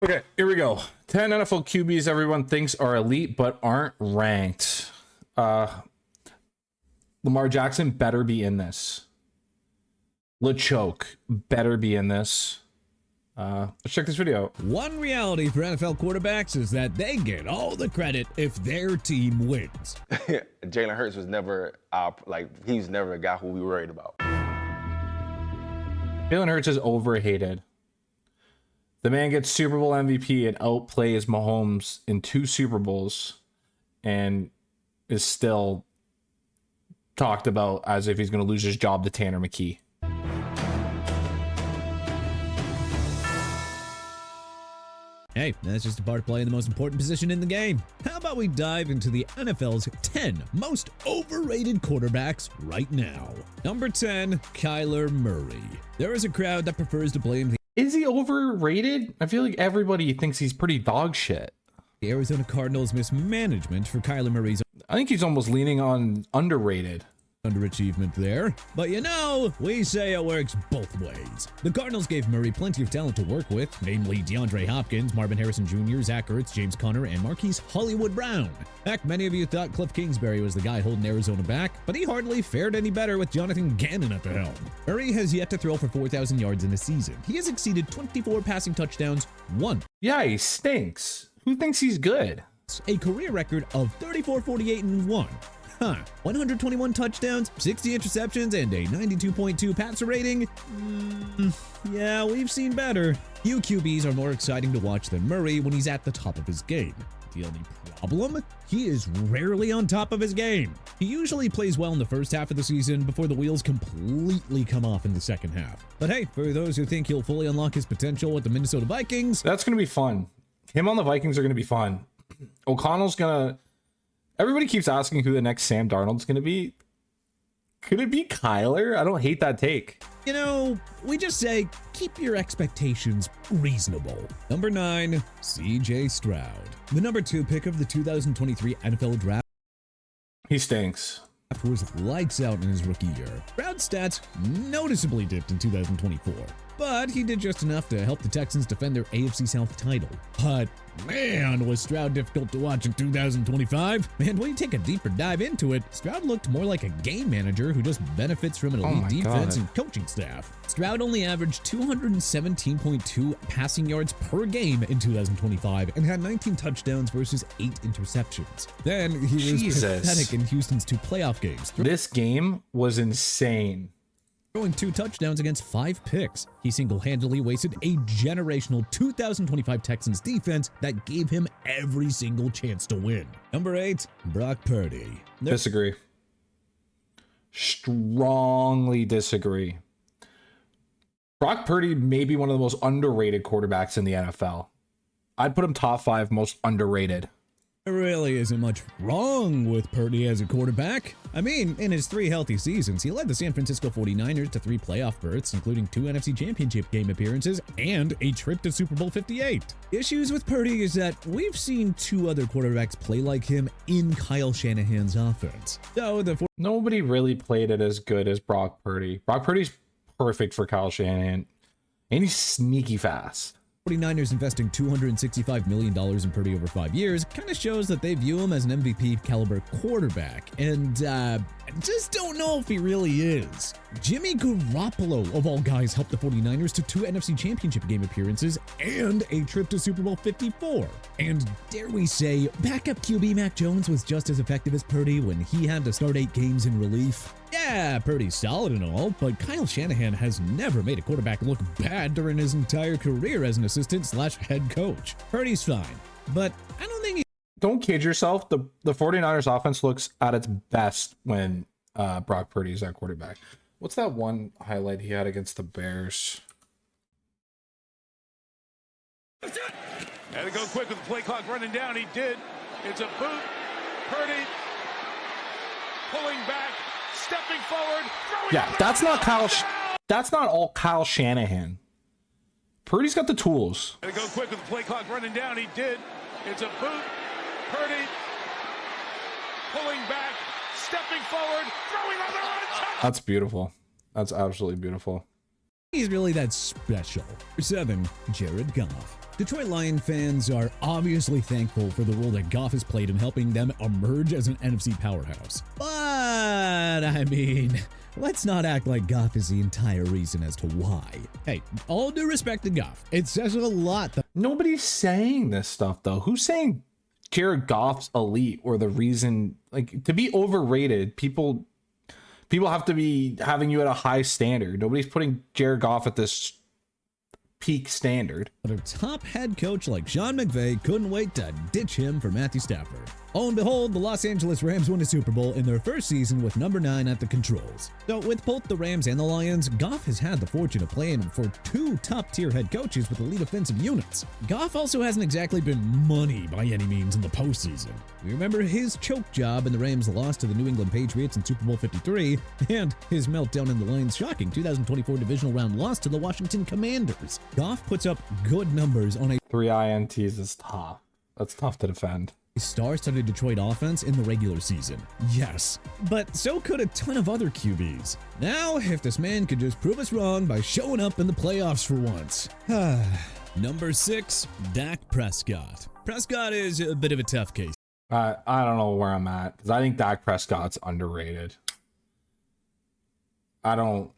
Okay, here we go. 10 NFL QBs everyone thinks are elite but aren't ranked. Lamar Jackson better be in this. LeChoke better be in this. Let's check this video. One reality for NFL quarterbacks is that they get all the credit if their team wins. Jalen Hurts was never he's never a guy who we worried about. Jalen Hurts is overhated. The man gets Super Bowl MVP and outplays Mahomes in 2 Super Bowls and is still talked about as if he's going to lose his job to Tanner McKee. Hey, that's just a part of playing the most important position in the game. How about we dive into the NFL's 10 most overrated quarterbacks right now? Number 10, Kyler Murray. There is a crowd that prefers to blame Is he overrated? I feel like everybody thinks he's pretty dog shit. the Arizona Cardinals' mismanagement for Kyler Murray's I think he's almost leaning on underrated. underachievement there. But you know, we say it works both ways. The Cardinals gave Murray plenty of talent to work with, namely DeAndre Hopkins, Marvin Harrison Jr., Zach Ertz, James Conner, and Marquise Hollywood Brown. Heck, many of you thought Cliff Kingsbury was the guy holding Arizona back, but he hardly fared any better with Jonathan Gannon at the helm. Murray has yet to throw for 4,000 yards in a season. He has exceeded 24 passing touchdowns once. Yeah, he stinks. Who thinks he's good? A career record of 34, 48, and 1. 121 touchdowns, 60 interceptions, and a 92.2 passer rating? Yeah, we've seen better. Few QBs are more exciting to watch than Murray when he's at the top of his game. The only problem? He is rarely on top of his game. He usually plays well in the first half of the season before the wheels completely come off in the second half. But hey, for those who think he'll fully unlock his potential with the Minnesota Vikings, That's going to be fun. Him on the Vikings are going to be fun. O'Connell's going to... Everybody keeps asking who the next Sam Darnold's going to be. Could it be Kyler? I don't hate that take. you know, we just say keep your expectations reasonable. Number 9, CJ Stroud. The number 2 pick of the 2023 NFL Draft He stinks. was lights out in his rookie year. Stroud's stats noticeably dipped in 2024, but he did just enough to help the Texans defend their AFC South title. But man, was Stroud difficult to watch in 2025. And when you take a deeper dive into it, Stroud looked more like a game manager who just benefits from an elite defense and coaching staff. Stroud only averaged 217.2 passing yards per game in 2025 and had 19 touchdowns versus 8 interceptions. Then he was pathetic in Houston's 2 playoff games. This game was insane. Throwing 2 touchdowns against 5 picks. He single-handedly wasted a generational 2025 Texans defense that gave him every single chance to win. Number 8, Brock Purdy. Disagree. Strongly disagree. Brock Purdy may be one of the most underrated quarterbacks in the NFL. I'd put him top 5 most underrated. There really isn't much wrong with Purdy as a quarterback. I mean, in his 3 healthy seasons, he led the San Francisco 49ers to 3 playoff berths, including 2 NFC Championship game appearances and a trip to Super Bowl 58. Issues with Purdy is that we've seen 2 other quarterbacks play like him in Kyle Shanahan's offense. So Nobody really played it as good as Brock Purdy. Brock Purdy's perfect for Kyle Shanahan, and he's sneaky fast. 49ers investing $265 million in Purdy over 5 years kind of shows that they view him as an MVP caliber quarterback, and I just don't know if he really is. Jimmy Garoppolo, of all guys, helped the 49ers to 2 NFC Championship game appearances and a trip to Super Bowl 54. And dare we say, backup QB Mac Jones was just as effective as Purdy when he had to start 8 games in relief. Yeah, Purdy's solid and all, but Kyle Shanahan has never made a quarterback look bad during his entire career as an assistant/head coach. Purdy's fine, but I don't think Don't kid yourself. The 49ers offense looks at its best when Brock Purdy is at quarterback. What's that one highlight he had against the Bears? Had to go quick with the play clock running down. He did. It's a boot. Purdy pulling back, stepping forward. Yeah, that's not Kyle. That's not all Kyle Shanahan. Purdy's got the tools. Had to go quick with the play clock running down. He did. It's a boot. Purdy pulling back, stepping forward, throwing on the run. That's beautiful. That's absolutely beautiful. he's really that special. 7, Jared Goff. Detroit Lion fans are obviously thankful for the role that Goff has played in helping them emerge as an NFC powerhouse. But, I mean, let's not act like Goff is the entire reason as to why. Hey, all due respect to Goff, it says a lot that Nobody's saying this stuff, though. Who's saying Jared Goff's elite or the reason, like, to be overrated, people have to be having you at a high standard. Nobody's putting Jared Goff at this peak standard. a top head coach like Sean McVay couldn't wait to ditch him for Matthew Stafford. Oh, and behold, the Los Angeles Rams won a Super Bowl in their first season with number 9 at the controls. So with both the Rams and the Lions, Goff has had the fortune of playing for 2 top-tier head coaches with elite offensive units. Goff also hasn't exactly been money by any means in the postseason. We remember his choke job in the Rams' loss to the New England Patriots in Super Bowl 53, and his meltdown in the Lions' shocking 2024 divisional round loss to the Washington Commanders. Goff puts up good numbers on a 3 INTs is tough. That's tough to defend. star-studded Detroit offense in the regular season. Yes, but so could a ton of other QBs. Now, if this man could just prove us wrong by showing up in the playoffs for once. Number 6, Dak Prescott. Prescott is a bit of a tough case. I don't know where I'm at because I think Dak Prescott's underrated. I don't.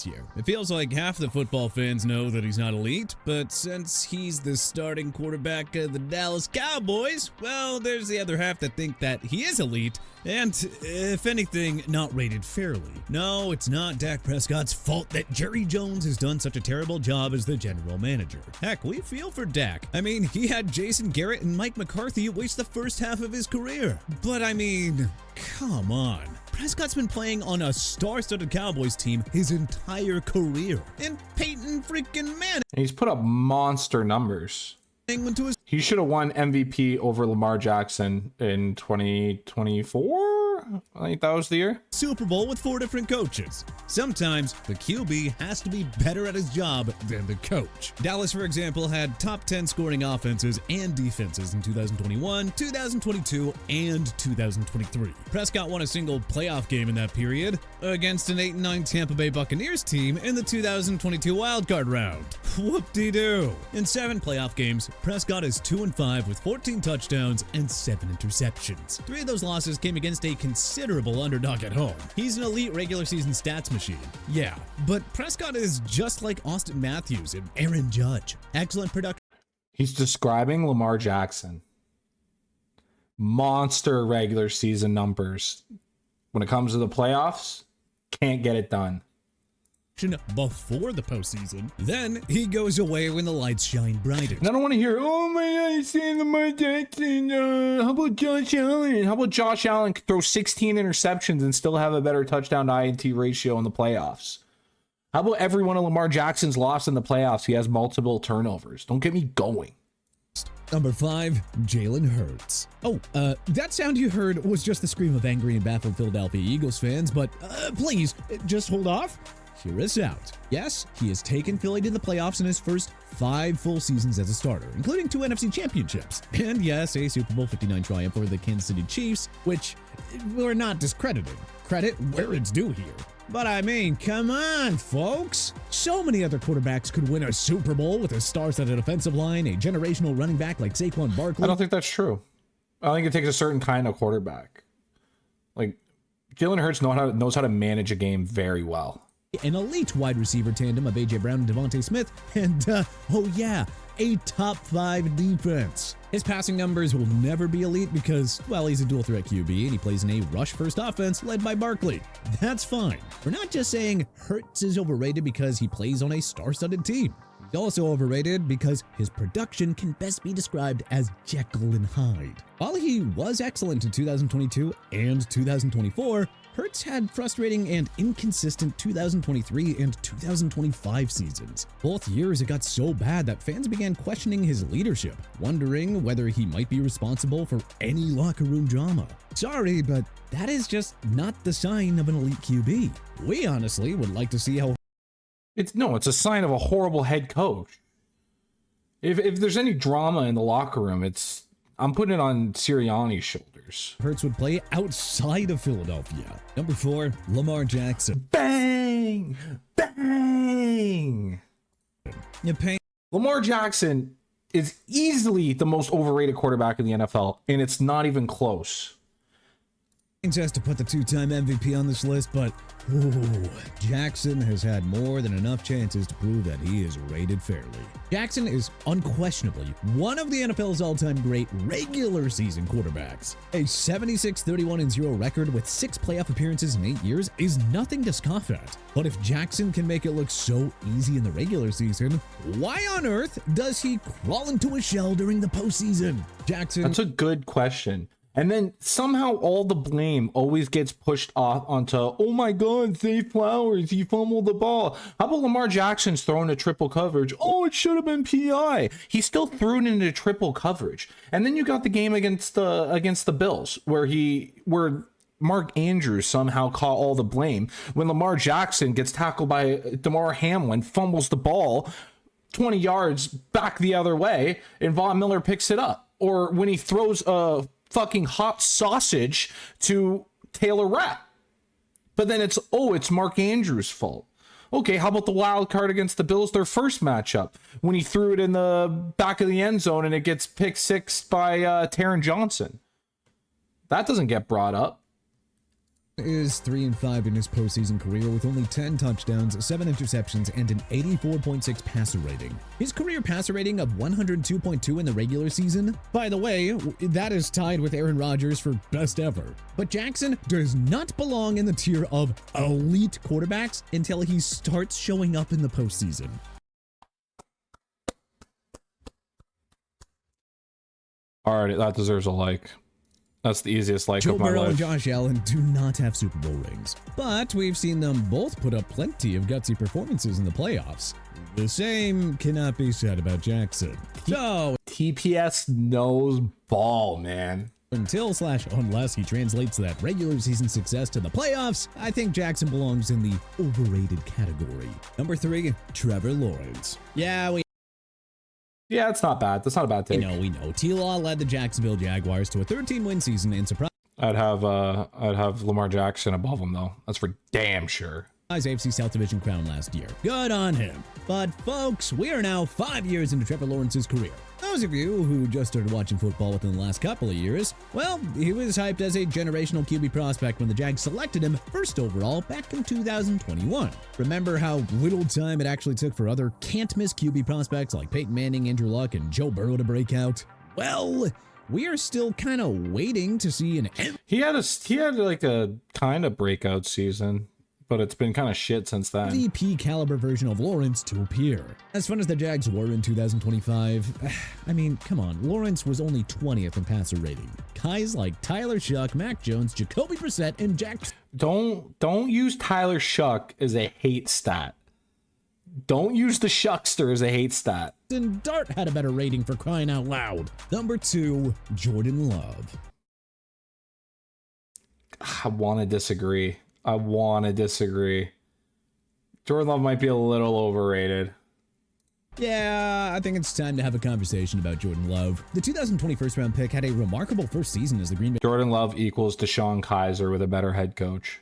Year. It feels like half the football fans know that he's not elite, but since he's the starting quarterback of the Dallas Cowboys, well, there's the other half that think that he is elite, and, if anything, not rated fairly. No, it's not Dak Prescott's fault that Jerry Jones has done such a terrible job as the general manager. Heck, we feel for Dak. I mean, he had Jason Garrett and Mike McCarthy waste the first half of his career. But I mean, come on. Prescott's been playing on a star-studded Cowboys team his entire career. And Peyton freaking Manning. And he's put up monster numbers. Went to his He should have won MVP over Lamar Jackson in 2024. I think that was the year. Super Bowl with 4 different coaches. Sometimes the QB has to be better at his job than the coach. Dallas, for example, had top 10 scoring offenses and defenses in 2021, 2022, and 2023. Prescott won a single playoff game in that period against an 8-9 Tampa Bay Buccaneers team in the 2022 wildcard round. Whoop-de-doo. In 7 playoff games, Prescott is 2-5 with 14 touchdowns and 7 interceptions. 3 of those losses came against a considerable underdog at home. He's an elite regular season stats machine. Yeah, but Prescott is just like Austin Matthews and Aaron Judge. Excellent production. He's describing Lamar Jackson. Monster regular season numbers. When it comes to the playoffs, can't get it done. Before the postseason. Then he goes away when the lights shine brighter. And I don't want to hear, oh my God, he's saying Lamar Jackson. How about Josh Allen? How about Josh Allen could throw 16 interceptions and still have a better touchdown to INT ratio in the playoffs? How about every one of Lamar Jackson's lost in the playoffs? He has multiple turnovers. Don't get me going. Number 5, Jalen Hurts. Oh, that sound you heard was just the scream of angry and baffled Philadelphia Eagles fans, but please, just hold off. Hear us out. Yes, he has taken Philly to the playoffs in his first 5 full seasons as a starter, including 2 NFC championships. And yes, a Super Bowl 59 triumph over the Kansas City Chiefs, which we're not discrediting. Credit where it's due here. But I mean, come on, folks. So many other quarterbacks could win a Super Bowl with a star-studded offensive line, a generational running back like Saquon Barkley. I don't think that's true. I think it takes a certain kind of quarterback. Like, Jalen Hurts knows how to manage a game very well. An elite wide receiver tandem of A.J. Brown and Devontae Smith, and, oh yeah, a top 5 defense. His passing numbers will never be elite because, well, he's a dual threat QB and he plays in a rush-first offense led by Barkley. That's fine. We're not just saying Hurts is overrated because he plays on a star-studded team. He's also overrated because his production can best be described as Jekyll and Hyde. While he was excellent in 2022 and 2024, Hurts had frustrating and inconsistent 2023 and 2025 seasons. Both years it got so bad that fans began questioning his leadership, wondering whether he might be responsible for any locker room drama. Sorry, but that is just not the sign of an elite QB. We honestly would like to see how It's a sign of a horrible head coach. If there's any drama in the locker room, I'm putting it on Sirianni's shoulders. Hurts would play outside of Philadelphia. Number 4, Lamar Jackson. Bang! Bang! You're paying Lamar Jackson is easily the most overrated quarterback in the NFL, and it's not even close. Just to put the two-time MVP on this list, but ooh, Jackson has had more than enough chances to prove that he is rated fairly. Jackson is unquestionably one of the NFL's all-time great regular season quarterbacks. A 76-31-0 record with 6 playoff appearances in 8 years is nothing to scoff at. But if Jackson can make it look so easy in the regular season, why on earth does he crawl into a shell during the postseason? Jackson. That's a good question. And then somehow all the blame always gets pushed off onto, oh my God, Zay Flowers, he fumbled the ball. How about Lamar Jackson's throwing a triple coverage? Oh, it should have been PI. He still threw it into triple coverage. And then you got the game against the Bills where Mark Andrews somehow caught all the blame when Lamar Jackson gets tackled by Damar Hamlin, fumbles the ball 20 yards back the other way, and Von Miller picks it up. Or when he throws a fucking hot sausage to Taylor Rapp. But then it's Mark Andrews' fault. Okay, how about the wild card against the Bills, their first matchup, when he threw it in the back of the end zone and it gets pick 6 by Taron Johnson? That doesn't get brought up. Is 3-5 in his postseason career with only 10 touchdowns, 7 interceptions, and an 84.6 passer rating. His career passer rating of 102.2 in the regular season, by the way, that is tied with Aaron Rodgers for best ever. But Jackson does not belong in the tier of elite quarterbacks until he starts showing up in the postseason. All right, that deserves a like. That's the easiest like Joe of my Burrow life. and Josh Allen do not have Super Bowl rings, but we've seen them both put up plenty of gutsy performances in the playoffs. The same cannot be said about Jackson. So, TPS knows ball, man. unless he translates that regular season success to the playoffs, I think Jackson belongs in the overrated category. Number 3, Trevor Lawrence. Yeah, it's not bad. That's not a bad take. we know. T-Law led the Jacksonville Jaguars to a 13-win season and surprise I'd have Lamar Jackson above him though. That's for damn sure. AFC South Division crown last year. Good on him. But folks, we are now 5 years into Trevor Lawrence's career. Those of you who just started watching football within the last couple of years, well, he was hyped as a generational QB prospect when the Jags selected him first overall back in 2021. Remember how little time it actually took for other can't-miss QB prospects like Peyton Manning, Andrew Luck, and Joe Burrow to break out? Well, we are still kind of waiting to see an He had like a kind of breakout season, but it's been kind of shit since then. MVP caliber version of Lawrence to appear. As fun as the Jags were in 2025, I mean, come on, Lawrence was only 20th in passer rating. Guys like Tyler Shuck, Mac Jones, Jacoby Brissett, and Don't use Tyler Shuck as a hate stat. Don't use the Shuckster as a hate stat. And Dart had a better rating for crying out loud. Number 2, Jordan Love. I want to disagree. Jordan Love might be a little overrated. Yeah, I think it's time to have a conversation about Jordan Love. The 2020 first-round pick had a remarkable first season as the Green Bay Jordan Love equals DeShone Kizer with a better head coach.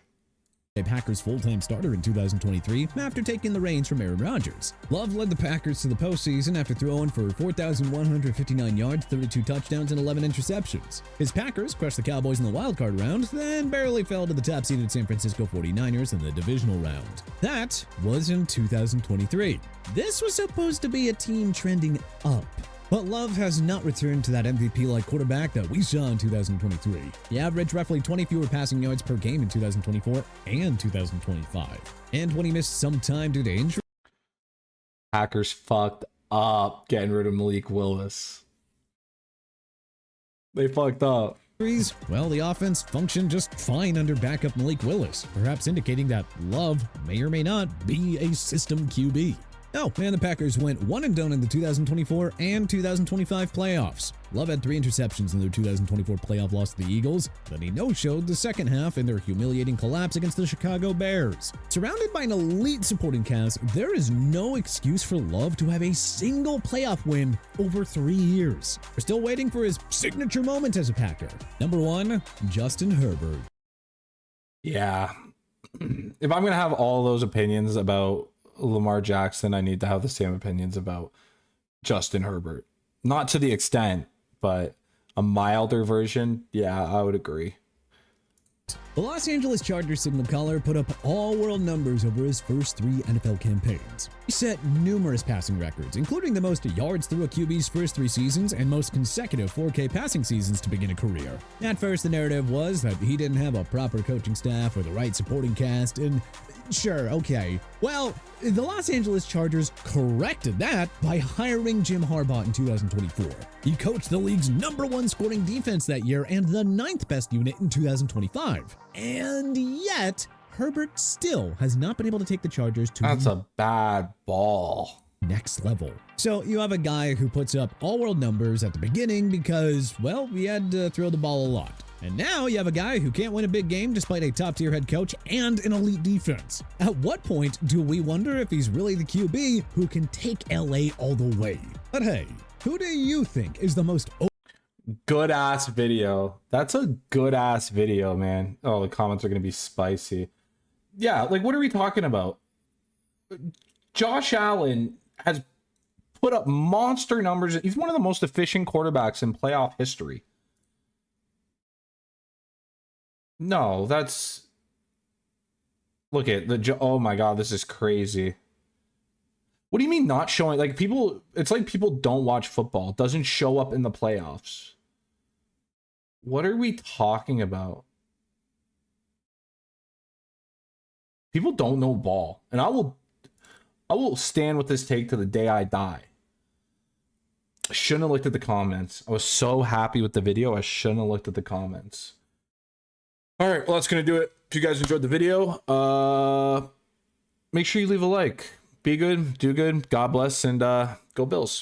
Packers full-time starter in 2023 after taking the reins from Aaron Rodgers. Love led the Packers to the postseason after throwing for 4,159 yards, 32 touchdowns, and 11 interceptions. His Packers crushed the Cowboys in the wildcard round, then barely fell to the top-seeded San Francisco 49ers in the divisional round. That was in 2023. This was supposed to be a team trending up. But Love has not returned to that MVP-like quarterback that we saw in 2023. He averaged roughly 20 fewer passing yards per game in 2024 and 2025. And when he missed some time due to injury, Packers fucked up getting rid of Malik Willis. They fucked up. Well, the offense functioned just fine under backup Malik Willis, perhaps indicating that Love may or may not be a system QB. Oh, and the Packers went one and done in the 2024 and 2025 playoffs. Love had 3 interceptions in their 2024 playoff loss to the Eagles, then he no-showed the second half in their humiliating collapse against the Chicago Bears. Surrounded by an elite supporting cast, there is no excuse for Love to have a single playoff win over 3 years. We're still waiting for his signature moment as a Packer. Number 1, Justin Herbert. Yeah. If I'm going to have all those opinions about Lamar Jackson, I need to have the same opinions about Justin Herbert. Not to the extent, but a milder version. Yeah, I would agree. The Los Angeles Chargers signal caller put up all-world numbers over his first 3 NFL campaigns. He set numerous passing records, including the most yards through a QB's first 3 seasons and most consecutive 4K passing seasons to begin a career. At first, the narrative was that he didn't have a proper coaching staff or the right supporting cast, and sure, okay. Well, the Los Angeles Chargers corrected that by hiring Jim Harbaugh in 2024. He coached the league's #1 scoring defense that year and the 9th best unit in 2025. And yet, Herbert still has not been able to take the Chargers to That's a bad ball. next level. So you have a guy who puts up all-world numbers at the beginning because, well, we had to throw the ball a lot. And now you have a guy who can't win a big game despite a top-tier head coach and an elite defense. At what point do we wonder if he's really the QB who can take LA all the way? But hey, who do you think is the most Good ass video. That's a good ass video, man. Oh, the comments are going to be spicy. Yeah, like, what are we talking about? Josh Allen has put up monster numbers. He's one of the most efficient quarterbacks in playoff history. No, that's... Look at the... Oh my God, this is crazy. What do you mean not showing? Like, people... It's like people don't watch football. It doesn't show up in the playoffs. What are we talking about? People don't know ball. And I will stand with this take to the day I die. I shouldn't have looked at the comments. I was so happy with the video. I shouldn't have looked at the comments. All right, well, that's going to do it. If you guys enjoyed the video, make sure you leave a like. Be good, do good, God bless, and go Bills.